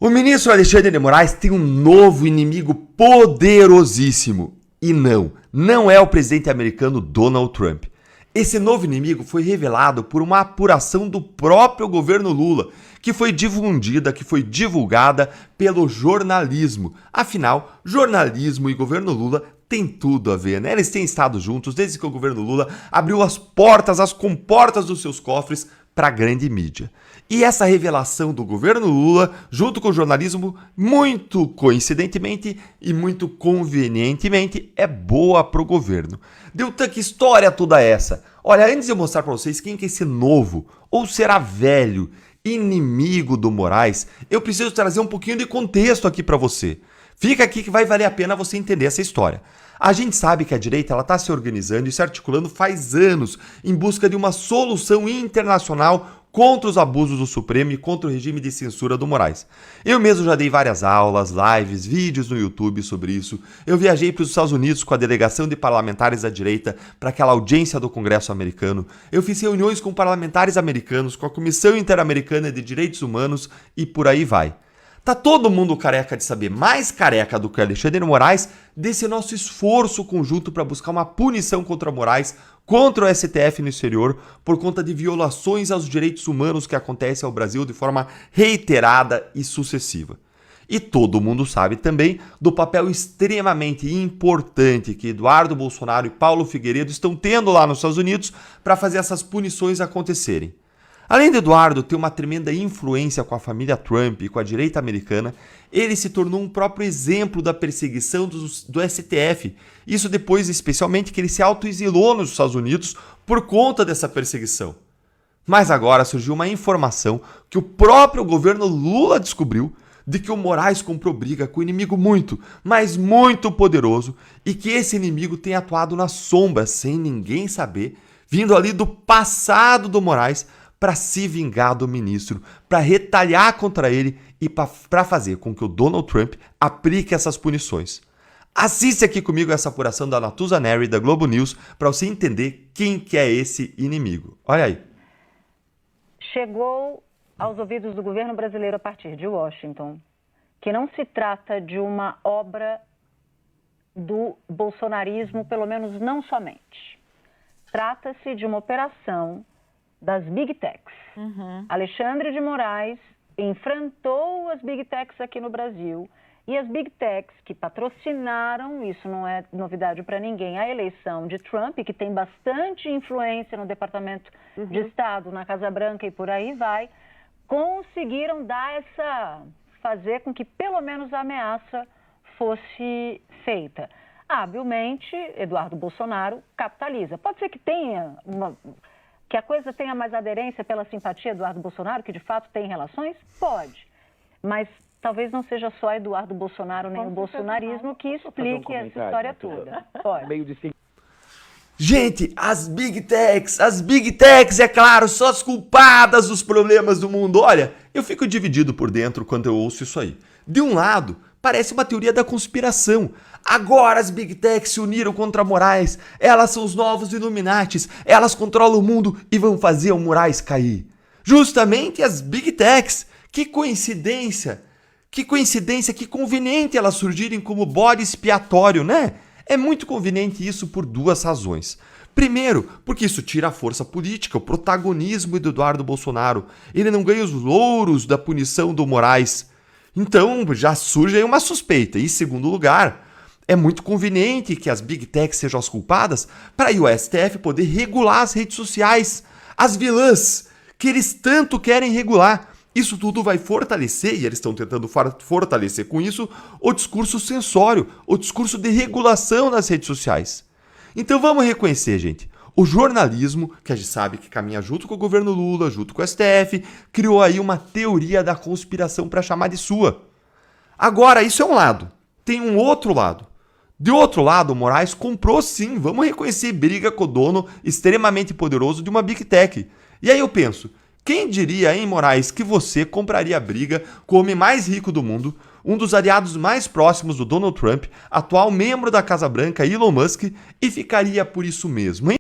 O ministro Alexandre de Moraes tem um novo inimigo poderosíssimo. E não é o presidente americano Donald Trump. Esse novo inimigo foi revelado por uma apuração do próprio governo Lula, que foi difundida, que foi divulgada pelo jornalismo. Afinal, jornalismo e governo Lula têm tudo a ver, né? Eles têm estado juntos desde que o governo Lula abriu as portas, as comportas dos seus cofres para a grande mídia. E essa revelação do governo Lula, junto com o jornalismo, muito coincidentemente e muito convenientemente, é boa para o governo. Deltan, que história toda essa? Olha, antes de eu mostrar para vocês quem que é esse novo, ou será velho, inimigo do Moraes, eu preciso trazer um pouquinho de contexto aqui para você. Fica aqui que vai valer a pena você entender essa história. A gente sabe que a direita está se organizando e se articulando faz anos em busca de uma solução internacional contra os abusos do Supremo e contra o regime de censura do Moraes. Eu mesmo já dei várias aulas, lives, vídeos no YouTube sobre isso. Eu viajei para os Estados Unidos com a delegação de parlamentares da direita para aquela audiência do Congresso americano. Eu fiz reuniões com parlamentares americanos, com a Comissão Interamericana de Direitos Humanos e por aí vai. Tá todo mundo careca de saber, mais careca do que Alexandre de Moraes, desse nosso esforço conjunto para buscar uma punição contra Moraes, contra o STF no exterior, por conta de violações aos direitos humanos que acontecem ao Brasil de forma reiterada e sucessiva. E todo mundo sabe também do papel extremamente importante que Eduardo Bolsonaro e Paulo Figueiredo estão tendo lá nos Estados Unidos para fazer essas punições acontecerem. Além de Eduardo ter uma tremenda influência com a família Trump e com a direita americana, ele se tornou um próprio exemplo da perseguição do STF. Isso depois, especialmente, que ele se autoexilou nos Estados Unidos por conta dessa perseguição. Mas agora surgiu uma informação que o próprio governo Lula descobriu de que o Moraes comprou briga com um inimigo muito, mas muito poderoso e que esse inimigo tem atuado na sombra, sem ninguém saber, vindo ali do passado do Moraes, para se vingar do ministro, para retalhar contra ele e para fazer com que o Donald Trump aplique essas punições. Assiste aqui comigo essa apuração da Natuza Neri, da Globo News, para você entender quem que é esse inimigo. Olha aí. Chegou aos ouvidos do governo brasileiro a partir de Washington que não se trata de uma obra do bolsonarismo, pelo menos não somente. Trata-se de uma operação das Big Techs. Alexandre de Moraes enfrentou as Big Techs aqui no Brasil e as Big Techs que patrocinaram, isso não é novidade para ninguém, a eleição de Trump, que tem bastante influência no Departamento de Estado, na Casa Branca e por aí vai, conseguiram fazer com que pelo menos a ameaça fosse feita. Habilmente, Eduardo Bolsonaro capitaliza. Pode ser que que a coisa tenha mais aderência pela simpatia de Eduardo Bolsonaro, que de fato tem relações? Pode. Mas talvez não seja só Eduardo Bolsonaro nem o bolsonarismo que explique essa história toda. Pode. Gente, as Big Techs, é claro, são as culpadas dos problemas do mundo. Olha, eu fico dividido por dentro quando eu ouço isso aí. De um lado, parece uma teoria da conspiração. Agora as Big Techs se uniram contra Moraes, elas são os novos Illuminatis, elas controlam o mundo e vão fazer o Moraes cair. Justamente as Big Techs. Que coincidência, que conveniente elas surgirem como bode expiatório, né? É muito conveniente isso por duas razões. Primeiro, porque isso tira a força política, o protagonismo do Eduardo Bolsonaro. Ele não ganha os louros da punição do Moraes. Então já surge aí uma suspeita. E segundo lugar, é muito conveniente que as Big Techs sejam as culpadas para o STF poder regular as redes sociais, as vilãs que eles tanto querem regular. Isso tudo vai fortalecer, e eles estão tentando fortalecer com isso, o discurso censório, o discurso de regulação nas redes sociais. Então vamos reconhecer, gente, o jornalismo, que a gente sabe que caminha junto com o governo Lula, junto com o STF, criou aí uma teoria da conspiração para chamar de sua. Agora, isso é um lado. Tem um outro lado. De outro lado, o Moraes comprou sim, vamos reconhecer, briga com o dono extremamente poderoso de uma Big Tech. E aí eu penso, quem diria, hein, Moraes, que você compraria a briga com o homem mais rico do mundo, um dos aliados mais próximos do Donald Trump, atual membro da Casa Branca, Elon Musk, e ficaria por isso mesmo, hein?